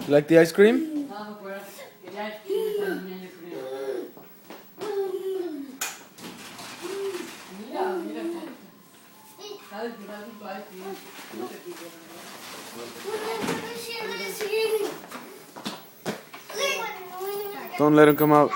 You like the ice cream? Don't let him come out.